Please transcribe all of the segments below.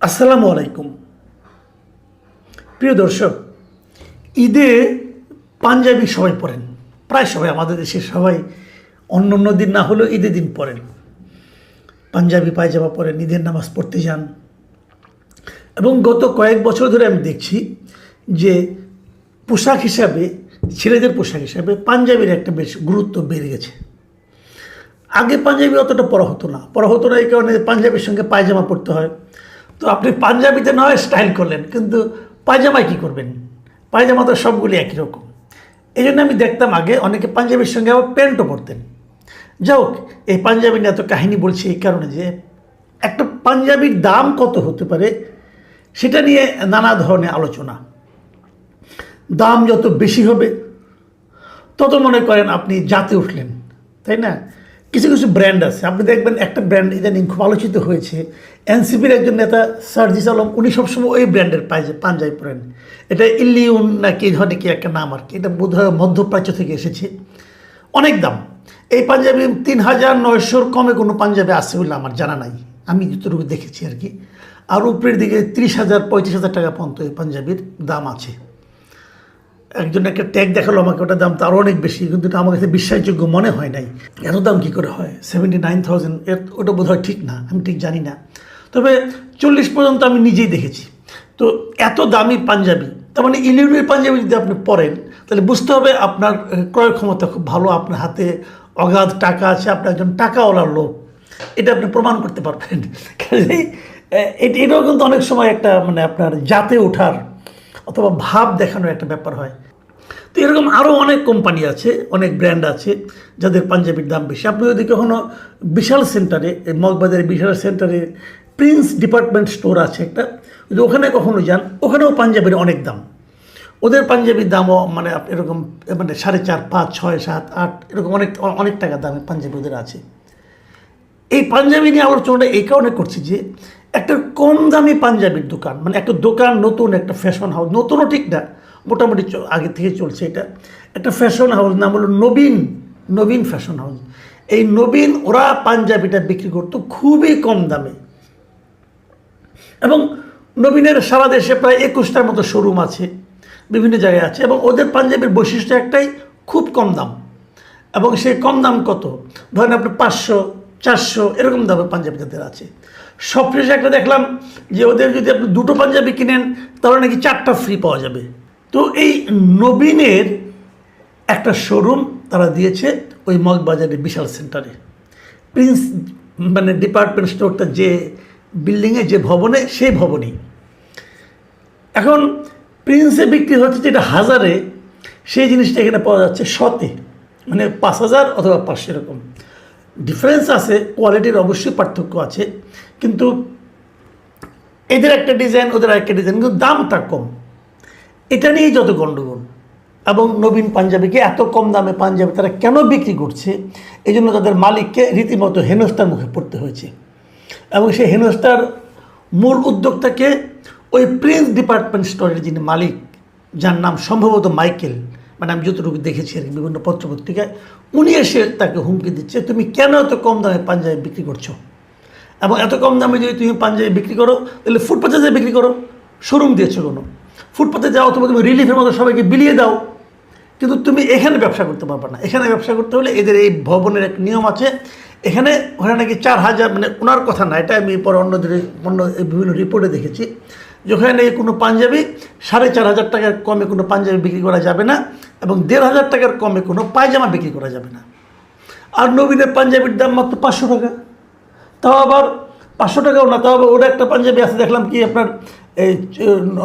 আসসালামু আলাইকুম। প্রিয় দর্শক, ঈদে পাঞ্জাবি সবাই পরেন, প্রায় সবাই, আমাদের দেশের সবাই। অন্য অন্য দিন না হলেও ঈদের দিন পরেন, পাঞ্জাবি পায়জামা পরেন, ঈদের নামাজ পড়তে যান। এবং গত কয়েক বছর ধরে আমি দেখছি যে পোশাক হিসাবে, ছেলেদের পোশাক হিসাবে পাঞ্জাবির একটা বেশ গুরুত্ব বেড়ে গেছে। আগে পাঞ্জাবি অতটা পরা হতো না, এই কারণে পাঞ্জাবির সঙ্গে পায়জামা পরতে হয়। তো আপনি পাঞ্জাবিতে নয় স্টাইল করলেন, কিন্তু পায়জামায় কী করবেন? পায়জামা তো সবগুলি একই রকম। এই জন্য আমি দেখতাম আগে অনেকে পাঞ্জাবির সঙ্গে আবার প্যান্টও পরতেন। যাই হোক, এই পাঞ্জাবি নিয়ে এত কাহিনী বলছি এই কারণে যে একটা পাঞ্জাবির দাম কত হতে পারে সেটা নিয়ে নানা ধরনের আলোচনা। দাম যত বেশি হবে তত মনে করেন আপনি জাতে উঠলেন, তাই না? কিছু কিছু ব্র্যান্ড আছে, আপনি দেখবেন একটা ব্র্যান্ড ইদানিং খুব আলোচিত হয়েছে। এনসিপির একজন নেতা সার্জিস আলম, উনি সবসময় ওই ব্র্যান্ডের পাঞ্জাবি পরেন। এটা ইলিউন নাকি ধরনের কি একটা নাম আর কি, এটা বোধহয় মধ্যপ্রাচ্য থেকে এসেছে। অনেক দাম এই পাঞ্জাবি, ৩,৯০০ কমে কোনো পাঞ্জাবি আছে বলে আমার জানা নাই, আমি যতটুকু দেখেছি আর কি। আর উপরের দিকে ৩০,০০০ ৩৫,০০০ টাকা পর্যন্ত এই পাঞ্জাবির দাম আছে। একজন একটা ট্যাগ দেখালো আমাকে, ওটার দাম তো আরও অনেক বেশি, কিন্তু এটা আমার কাছে বিশ্বাসযোগ্য মনে হয় নাই। এত দাম কী করে হয়? 79,000, ওটা বোধ হয় ঠিক না, আমি ঠিক জানি না। তবে 40 পর্যন্ত আমি নিজেই দেখেছি। তো এত দামি পাঞ্জাবি, তার মানে ইলিউনের পাঞ্জাবি যদি আপনি পরেন তাহলে বুঝতে হবে আপনার ক্রয় ক্ষমতা খুব ভালো, আপনার হাতে অগাধ টাকা আছে, আপনার একজন টাকাওয়ালার লোক, এটা আপনি প্রমাণ করতে পারবেন। এটাও কিন্তু অনেক সময় একটা মানে আপনার জাতে ওঠার অথবা ভাব দেখানোর একটা ব্যাপার হয়। তো এরকম আরও অনেক কোম্পানি আছে, অনেক ব্র্যান্ড আছে যাদের পাঞ্জাবির দাম বেশি। আপনি যদি কখনো বিশাল সেন্টারে, মগবাজারের বিশাল সেন্টারে প্রিন্স ডিপার্টমেন্ট স্টোর আছে একটা, যদি ওখানে কখনো যান, ওখানেও পাঞ্জাবির অনেক দাম। ওদের পাঞ্জাবির দামও মানে এরকম মানে 4.5, 5, 6, 7, 8 এরকম অনেক টাকা দামে পাঞ্জাবি ওদের আছে। এই পাঞ্জাবি নিয়ে আলোচনাটা এই কারণে করছি যে একটা কম দামি পাঞ্জাবির দোকান, মানে একটা দোকান, নতুন একটা ফ্যাশন হাউস, নতুনও ঠিক না, মোটামুটি আগে থেকে চলছে এটা, একটা ফ্যাশন হাউস, নাম হলো নবীন ফ্যাশন হাউস। এই নবীন, ওরা পাঞ্জাবিটা বিক্রি করতো খুবই কম দামে। এবং নবীনের সারা দেশে প্রায় 21টার মতো শোরুম আছে, বিভিন্ন জায়গায় আছে। এবং ওদের পাঞ্জাবির বৈশিষ্ট্য একটাই, খুব কম দাম। এবং সেই কম দাম কত, ধরেন আপনি 500, 400 এরকম দামে পাঞ্জাবি তাদের আছে। সবশেষে একটা দেখলাম যে ওদের যদি আপনি 2টো পাঞ্জাবি কিনেন তাহলে নাকি 4টা ফ্রি পাওয়া যাবে। তো এই নবীনের একটা শোরুম তারা দিয়েছে ওই মগবাজারের বিশাল সেন্টারে, প্রিন্স মানে ডিপার্টমেন্ট স্টোরটা যে বিল্ডিংয়ে, যে ভবনে, সেই ভবনেই। এখন প্রিন্সে বিক্রি হচ্ছে যেটা 1000-এ, সেই জিনিসটা এখানে পাওয়া যাচ্ছে 100-তে, মানে 5,000 অথবা 500 এরকম ডিফারেন্স আছে। কোয়ালিটির অবশ্যই পার্থক্য আছে, কিন্তু এদের একটা ডিজাইন, ওদের একটা ডিজাইন, কিন্তু দামটা কম। এটা নিয়েই যত গণ্ডগোল। এবং নবীন পাঞ্জাবিকে এত কম দামে পাঞ্জাবি তারা কেন বিক্রি করছে, এই জন্য তাদের মালিককে রীতিমতো হেনস্থার মুখে পড়তে হয়েছে। এবং সেই হেনস্থার মূল উদ্যোক্তাকে ওই প্রিন্স ডিপার্টমেন্ট স্টোরের যিনি মালিক, যার নাম সম্ভবত মাইকেল, মানে আমি যতটুকু দেখেছি আর কি বিভিন্ন পত্রপত্রিকায়, উনি এসে তাকে হুমকি দিচ্ছে, তুমি কেন এত কম দামে পাঞ্জাবি বিক্রি করছো? এবং এত কম দামে যদি তুমি পাঞ্জাবি বিক্রি করো তাহলে ফুটপাথে যে বিক্রি করো, শোরুম দিয়েছো কোনো, ফুটপাথে যাও অথবা তুমি রিলিফের মতো সবাইকে বিলিয়ে দাও, কিন্তু তুমি এখানে ব্যবসা করতে পারবে না। এখানে ব্যবসা করতে হলে এদের এই ভবনের এক নিয়ম আছে, এখানে ওখানে নাকি 4,000, মানে ওনার কথা না, এটা আমি পরে অন্য বিভিন্ন রিপোর্টে দেখেছি যে ওখানে নাকি কোনো পাঞ্জাবি 4,500 টাকার কমে কোনো পাঞ্জাবি বিক্রি করা যাবে না, এবং 1,500 টাকার কমে কোনো পায়জামা বিক্রি করা যাবে না। আর নবীনের পাঞ্জাবির দাম মাত্র 500 টাকা, তাও আবার 500 টাকাও না, তাও আবার ওরা একটা পাঞ্জাবি আছে দেখলাম কি আপনার এই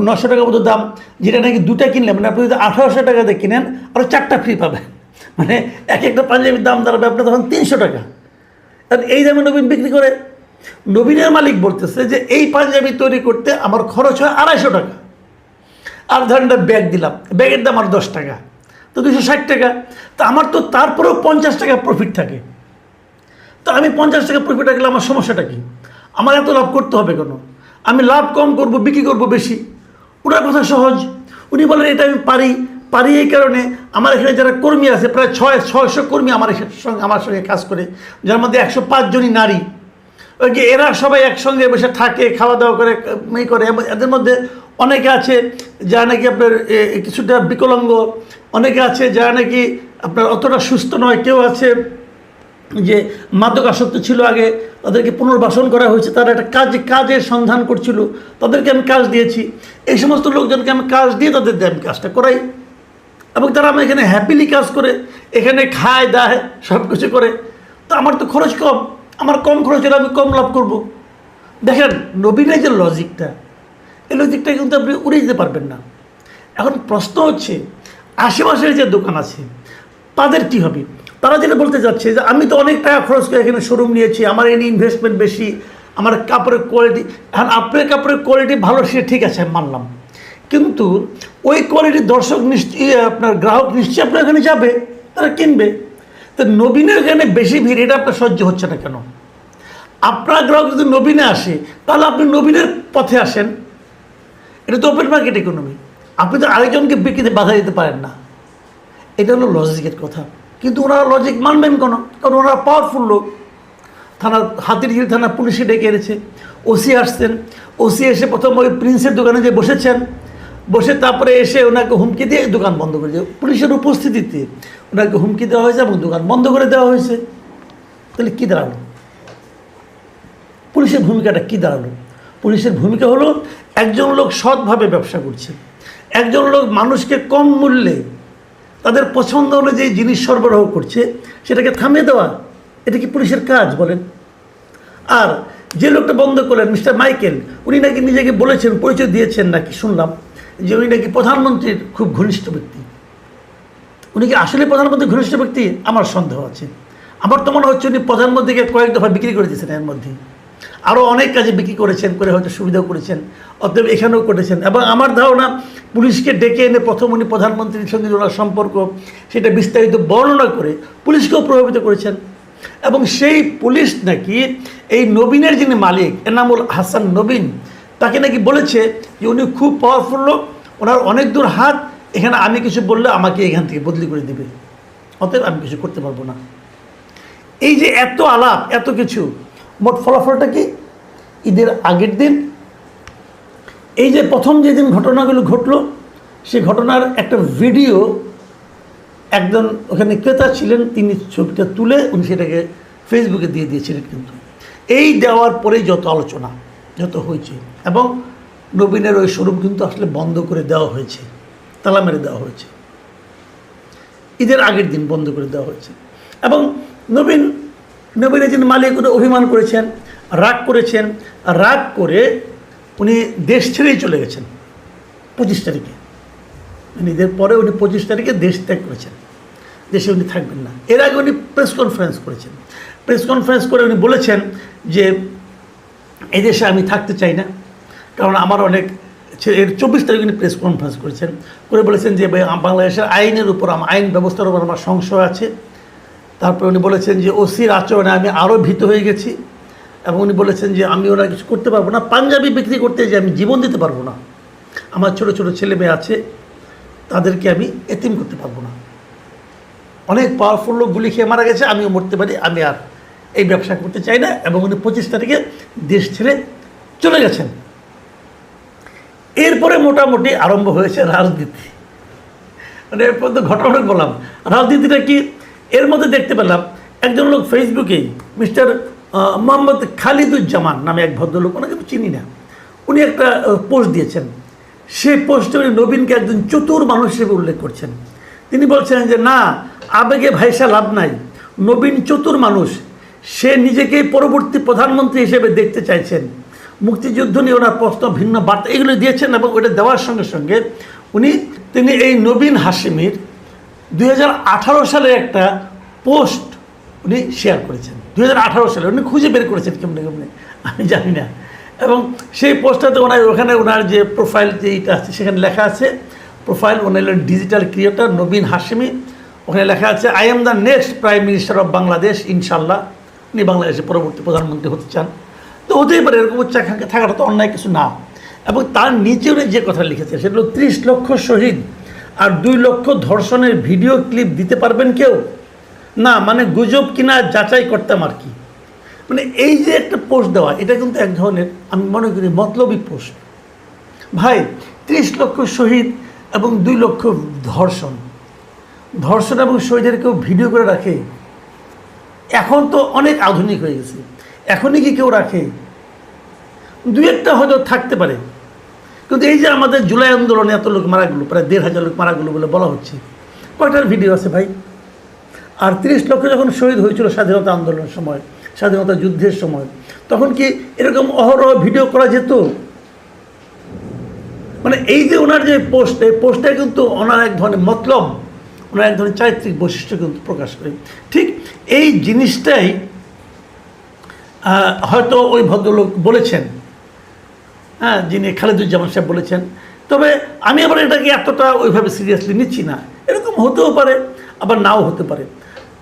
900 টাকার মতো দাম, যেটা নাকি 2টা কিনলে, মানে আপনি যদি 1,800 টাকাতে কিনেন আরও 4টা ফ্রি পাবেন। মানে একটা পাঞ্জাবির দাম দাঁড়াবে আপনার তখন 300 টাকা। আর এই দামে নবীন বিক্রি করে। নবীনের মালিক বলতেছে যে এই পাঞ্জাবি তৈরি করতে আমার খরচ হয় 250 টাকা, আর ধরেন ব্যাগ দিলাম, ব্যাগের দাম আর 10 টাকা, তো 260 টাকা। তো আমার তো তারপরেও 50 টাকা প্রফিট থাকে। তো আমি 50 টাকা প্রফিট রাখলে আমার সমস্যাটা কি? আমার এত লাভ করতে হবে কেন? আমি লাভ কম করব, বিক্রি করব বেশি। ওনার কথা সহজ, উনি বলেন এটা আমি পারি এই কারণে আমার এখানে যারা কর্মী আছে, প্রায় 600 কর্মী আমার সঙ্গে কাজ করে, যার মধ্যে 105 জনই নারী। ওই যে এরা সবাই একসঙ্গে বসে থাকে, খাওয়া দাওয়া করে করে। এদের মধ্যে অনেকে আছে যারা নাকি আপনার কিছুটা বিকলাঙ্গ, অনেকে আছে যারা নাকি আপনার অতটা সুস্থ নয়, কেউ আছে যে মাদকাসক্ত ছিল আগে, তাদেরকে পুনর্বাসন করা হয়েছে, তারা একটা কাজের সন্ধান করছিল, তাদেরকে আমি কাজ দিয়েছি। এই সমস্ত লোকজনকে আমি কাজ দিয়ে তাদের দিয়ে আমি কাজটা করাই, এবং তারা আমার এখানে হ্যাপিলি কাজ করে, এখানে খায় দায় সব কিছু করে। তো আমার তো খরচ কম, আমার কম খরচের আমি কম লাভ করব। দেখেন নবীনের যে লজিকটা, এই লজিকটা কিন্তু আপনি উড়িয়ে দিতে পারবেন না। এখন প্রশ্ন হচ্ছে আশেপাশের যে দোকান আছে তাদের কী হবে? তারা যেটা বলতে যাচ্ছে যে আমি তো অনেক টাকা খরচ করে এখানে শোরুম নিয়েছি, আমার এনে ইনভেস্টমেন্ট বেশি, আমার কাপড়ের কোয়ালিটি। এখন আপনার কাপড়ের কোয়ালিটি ভালো, সে ঠিক আছে আমি মানলাম, কিন্তু ওই কোয়ালিটির দর্শক নিশ্চয়ই আপনার গ্রাহক নিশ্চয়ই আপনার এখানে যাবে, তারা কিনবে। তো নবীনের এখানে বেশি ভিড়, এটা আপনার সহ্য হচ্ছে না কেন? আপনার গ্রাহক যদি নবীনে আসে তাহলে আপনি নবীনের পথে আসেন। এটা তো ওপেন মার্কেট ইকোনমি, আপনি তো আরেকজনকে বিক্রিতে বাধা দিতে পারেন না। এটা হলো লজিকের কথা, কিন্তু ওনারা লজিক মানবেন কেন? কারণ ওনারা পাওয়ারফুল লোক। হাতিরঝিল থানা পুলিশে ডেকে এনেছে, ওসি আসছেন, ওসি এসে প্রথম ওই প্রিন্সের দোকানে যে বসেছেন, বসে তারপরে এসে ওনাকে হুমকি দিয়ে দোকান বন্ধ করে দিয়ে, পুলিশের উপস্থিতিতে ওনাকে হুমকি দেওয়া হয়েছে এবং দোকান বন্ধ করে দেওয়া হয়েছে। তাহলে কী দাঁড়ালো? পুলিশের ভূমিকাটা কী দাঁড়ালো? পুলিশের ভূমিকা হলো একজন লোক সৎভাবে ব্যবসা করছে, একজন লোক মানুষকে কম মূল্যে তাদের পছন্দ অনুযায়ী জিনিস সরবরাহ করছে, সেটাকে থামিয়ে দেওয়া। এটা কি পুলিশের কাজ বলেন? আর যে লোকটা বন্ধ করলেন মিস্টার মাইকেল, উনি নাকি নিজেকে বলেছেন, পরিচয় দিয়েছেন নাকি শুনলাম যে উনি নাকি প্রধানমন্ত্রীর খুব ঘনিষ্ঠ ব্যক্তি। উনি কি আসলে প্রধানমন্ত্রীর ঘনিষ্ঠ ব্যক্তি? আমার সন্দেহ আছে। আমার তো মনে হচ্ছে উনি প্রধানমন্ত্রীকে কয়েক দফা বিক্রি করে দিয়েছেন, এর মধ্যে আরও অনেক কাজে বিক্রি করেছেন, করে হয়তো সুবিধাও করেছেন, অতএব এখানেও করেছেন। এবং আমার ধারণা পুলিশকে ডেকে এনে প্রথম উনি প্রধানমন্ত্রীর সঙ্গে ওনার সম্পর্ক সেটা বিস্তারিত বর্ণনা করে পুলিশকেও প্রভাবিত করেছেন। এবং সেই পুলিশ নাকি এই নবীনের যিনি মালিক এনামুল হাসান নবীন, তাকে নাকি বলেছে যে উনি খুব পাওয়ারফুল লোক, ওনার অনেক দূর হাত, এখানে আমি কিছু বললে আমাকে এখান থেকে বদলি করে দেবে, অতএব আমি কিছু করতে পারবো না। এই যে এত আলাপ, এত কিছু, মোট ফলাফলটা কি? ঈদের আগের দিন এই যে প্রথম যেদিন ঘটনাগুলো ঘটলো, সেই ঘটনার একটা ভিডিও একজন ওখানে ক্রেতা ছিলেন, তিনি ছবিটা তুলে উনি সেটাকে ফেসবুকে দিয়ে দিয়েছিলেন। কিন্তু এই দেওয়ার পরেই যত আলোচনা, যত হয়েছে, এবং নবীনের ওই শোরুম কিন্তু আসলে বন্ধ করে দেওয়া হয়েছে, তালা মেরে দেওয়া হয়েছে, ঈদের আগের দিন বন্ধ করে দেওয়া হয়েছে। এবং নবীনের যিনি মালিক উনি অভিমান করেছেন, রাগ করেছেন, রাগ করে উনি দেশ ছেড়েই চলে গেছেন 25 তারিখে। ঈদের পরে উনি 25 তারিখে দেশ ত্যাগ করেছেন, দেশে উনি থাকবেন না। এর আগে উনি প্রেস কনফারেন্স করেছেন, প্রেস কনফারেন্স করে উনি বলেছেন যে এই দেশে আমি থাকতে চাই না, কারণ আমার অনেক। এর 24 তারিখ উনি প্রেস কনফারেন্স করেছেন, করে বলেছেন যে বাংলাদেশের আইনের উপর, আইন ব্যবস্থার উপর আমার সংশয় আছে। তারপরে উনি বলেছেন যে ওসির আচরণে আমি আরও ভীত হয়ে গেছি, এবং উনি বলেছেন যে আমি ওরা কিছু করতে পারবো না, পাঞ্জাবি বিক্রি করতে যে আমি জীবন দিতে পারবো না, আমার ছোট ছোট ছেলে মেয়ে আছে, তাদেরকে আমি এতিম করতে পারবো না। অনেক পাওয়ারফুল লোক গুলি খেয়ে মারা গেছে, আমিও মরতে পারি, আমি আর এই ব্যবসা করতে চাই না। এবং উনি 25 তারিখে দেশ ছেড়ে চলে গেছেন। এরপরে মোটামুটি আরম্ভ হয়েছে রাজনীতি। মানে এর পর্যন্ত ঘটনা বললাম, রাজনীতিটা কি? এর মধ্যে দেখতে পেলাম একজন লোক ফেসবুকে, মিস্টার মোহাম্মদ খালিদুজ্জামান নামে এক ভদ্রলোক, ওনাকে আমি চিনি না, উনি একটা পোস্ট দিয়েছেন। সেই পোস্টে উনি নবীনকে একজন চতুর মানুষ হিসেবে উল্লেখ করছেন। তিনি বলছেন যে না, আবেগে ভাইসা লাভ নাই, নবীন চতুর মানুষ, সে নিজেকেই পরবর্তী প্রধানমন্ত্রী হিসেবে দেখতে চাইছেন। মুক্তিযুদ্ধ নিয়ে ওনার প্রশ্ন, ভিন্ন বার্তা, এগুলো দিয়েছেন। এবং ওটা দেওয়ার সঙ্গে সঙ্গে তিনি এই নবীন হাশিমির 2018 সালে একটা পোস্ট উনি শেয়ার করেছেন। 2018 সালে উনি খুঁজে বের করেছেন কেমনে কেমনে আমি জানি না। এবং সেই পোস্টটাতে ওখানে ওনার যে প্রোফাইল যেইটা আছে সেখানে লেখা আছে, প্রোফাইল ওনার ডিজিটাল ক্রিয়েটর নবীন হাশিমি। ওখানে লেখা আছে I am the next prime minister of Bangladesh ইনশাল্লাহ। উনি বাংলাদেশের পরবর্তী প্রধানমন্ত্রী হতে চান। তো হতেই পারে, এরকম উচ্চাকাঙ্ক্ষা থাকাটা তো অন্যায় কিছু না। এবং তার নিচে উনি যে কথা লিখেছে সেটা হলো 30 লক্ষ শহীদ আর 2 লক্ষ ধর্ষণের ভিডিও ক্লিপ দিতে পারবেন কেউ? না, মানে গুজব কিনা যাচাই করতাম আর কি। মানে এই যে একটা পোস্ট দেওয়া, এটা কিন্তু এক ধরনের আমি মনে করি মতলবী পোস্ট। ভাই 30 লক্ষ শহীদ এবং 2 লক্ষ ধর্ষণ এবং শহীদের কেউ ভিডিও করে রাখে? এখন তো অনেক আধুনিক হয়ে গেছে, এখনই কি কেউ রাখে? 2-1টা হয়তো থাকতে পারে, কিন্তু এই যে আমাদের জুলাই আন্দোলনে এত লোক মারা গেলো, প্রায় 1,500 লোক মারা গেলো বলে বলা হচ্ছে, কয়টার ভিডিও আছে ভাই? আর 30 লক্ষ যখন শহীদ হয়েছিল স্বাধীনতা আন্দোলনের সময়, স্বাধীনতা যুদ্ধের সময়, তখন কি এরকম অহরহ ভিডিও করা যেত? মানে এই যে ওনার যে পোস্ট, এই পোস্টে কিন্তু ওনার এক ধরনের মতলব, ওনার এক ধরনের চারিত্রিক বৈশিষ্ট্য কিন্তু প্রকাশ করে। ঠিক এই জিনিসটাই হয়তো ওই ভদ্রলোক বলেছেন, হ্যাঁ, যিনি খালেদুজ্জামান সাহেব বলেছেন। তবে আমি আবার এটাকে এতটা ওইভাবে সিরিয়াসলি নিচ্ছি না। এরকম হতেও পারে, আবার নাও হতে পারে।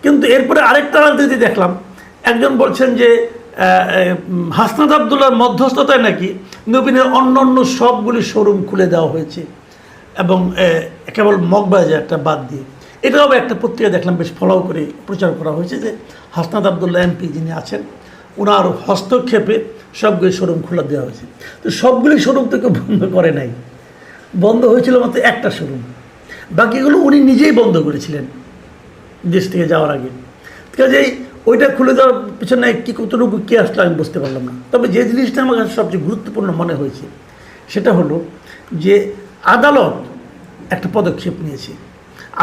কিন্তু এরপরে আরেকটা রাজনীতি দেখলাম, একজন বলছেন যে হাসনাত আবদুল্লাহর মধ্যস্থতায় নাকি নবীনের অন্য সবগুলি শোরুম খুলে দেওয়া হয়েছে, এবং কেবল মগবাজারটা বাদ দিয়ে। এটাও একটা পত্রিকা দেখলাম, বেশ ফলো করে প্রচার করা হয়েছে যে হাসনাত আবদুল্লাহ এমপি যিনি আছেন, ওনার হস্তক্ষেপে সবগুলি শোরুম খুলে দেওয়া হয়েছে। তো সবগুলি শোরুম তো কেউ বন্ধ করে নাই, বন্ধ হয়েছিল মাত্র একটা শোরুম, বাকিগুলো উনি নিজেই বন্ধ করেছিলেন দেশ থেকে যাওয়ার আগে। কাজেই ওইটা খুলে দেওয়ার পিছনে কতটুকু কী আসলে আমি বুঝতে পারলাম না। তবে যে জিনিসটা আমার কাছে সবচেয়ে গুরুত্বপূর্ণ মনে হয়েছে সেটা হলো যে আদালত একটা পদক্ষেপ নিয়েছে।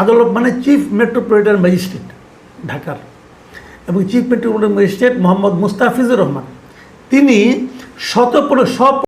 আদালত মানে চিফ মেট্রোপলিটন ম্যাজিস্ট্রেট ঢাকার, এবং chief metropolitan magistrate Mohammad Mustafizur Rahman, তিনি সব